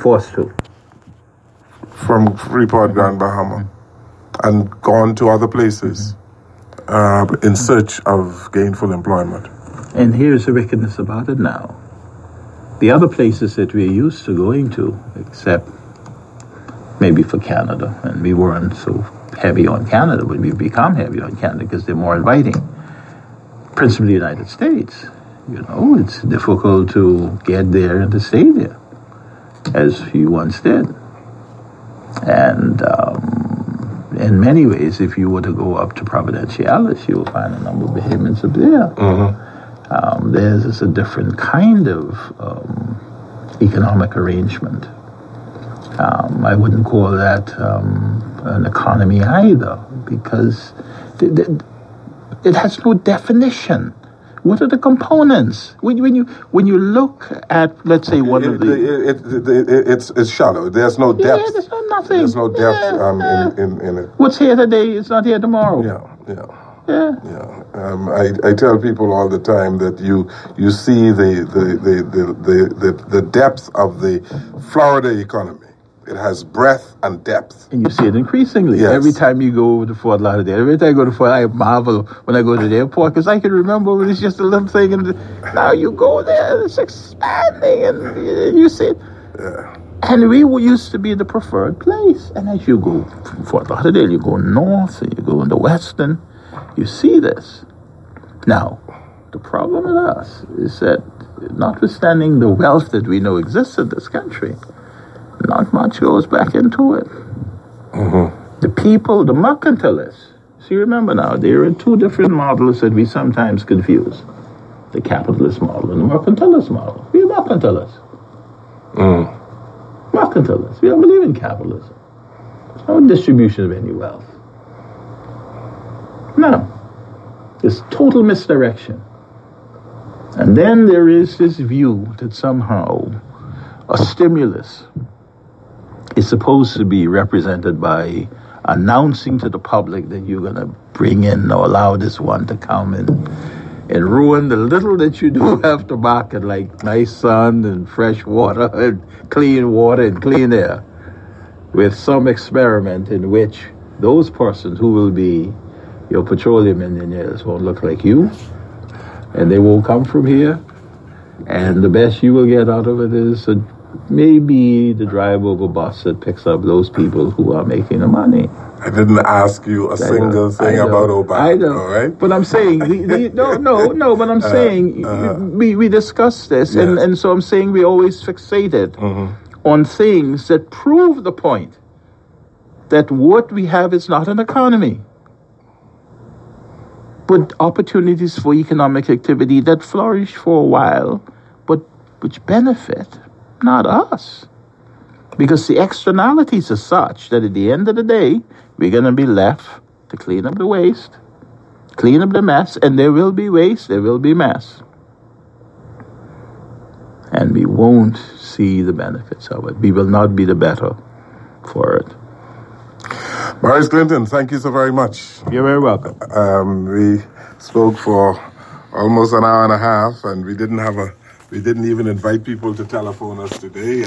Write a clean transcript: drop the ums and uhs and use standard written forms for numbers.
Forced to. From Freeport, Grand Bahama, and gone to other places in search of gainful employment. And here's the wickedness about it now. The other places that we're used to going to, except maybe for Canada, and we weren't so heavy on Canada, but we've become heavy on Canada because they're more inviting. Principally the United States. It's difficult to get there and to stay there, as you once did. And in many ways, if you were to go up to Providenciales, you will find a number of behemoths up there. Mm-hmm. There's a different kind of economic arrangement. I wouldn't call that an economy either, because it has no definition. What are the components? When you look at, let's say, one of the... It's shallow. There's no depth. Yeah, there's nothing. There's no depth in it. What's here today is not here tomorrow. Yeah. I tell people all the time that you see the depth of the Florida economy. It has breadth and depth. And you see it increasingly. Yes. Every time you go to Fort Lauderdale, every time I go to Fort, I marvel when I go to the airport, because I can remember when it's just a little thing, and now you go there, it's expanding, and you see it. Yeah. And we used to be the preferred place. And as you go from Fort Lauderdale, you go north, and you go in the western, you see this. Now, the problem with us is that, notwithstanding the wealth that we know exists in this country, not much goes back into it. Mm-hmm. The people, the mercantilists, see, remember now, there are two different models that we sometimes confuse. The capitalist model and the mercantilist model. We are mercantilists. Mercantilists. We don't believe in capitalism. There's no distribution of any wealth. No. It's total misdirection. And then there is this view that somehow a stimulus is supposed to be represented by announcing to the public that you're going to bring in or allow this one to come and ruin the little that you do have to market, like nice sun and fresh water and clean air, with some experiment in which those persons who will be your petroleum engineers won't look like you, and they won't come from here, and the best you will get out of it is maybe the driver of a bus that picks up those people who are making the money. I didn't ask you a single thing about Obama. I know. All right? But I'm saying, no, but I'm saying, we discussed this, yes. and so I'm saying we always fixated on things that prove the point that what we have is not an economy, but opportunities for economic activity that flourish for a while, but which benefit not us. Because the externalities are such that at the end of the day, we're going to be left to clean up the waste, clean up the mess, and there will be waste, there will be mess. And we won't see the benefits of it. We will not be the better for it. Maurice Clinton, thank you so very much. You're very welcome. We spoke for almost an hour and a half, and we didn't even invite people to telephone us today.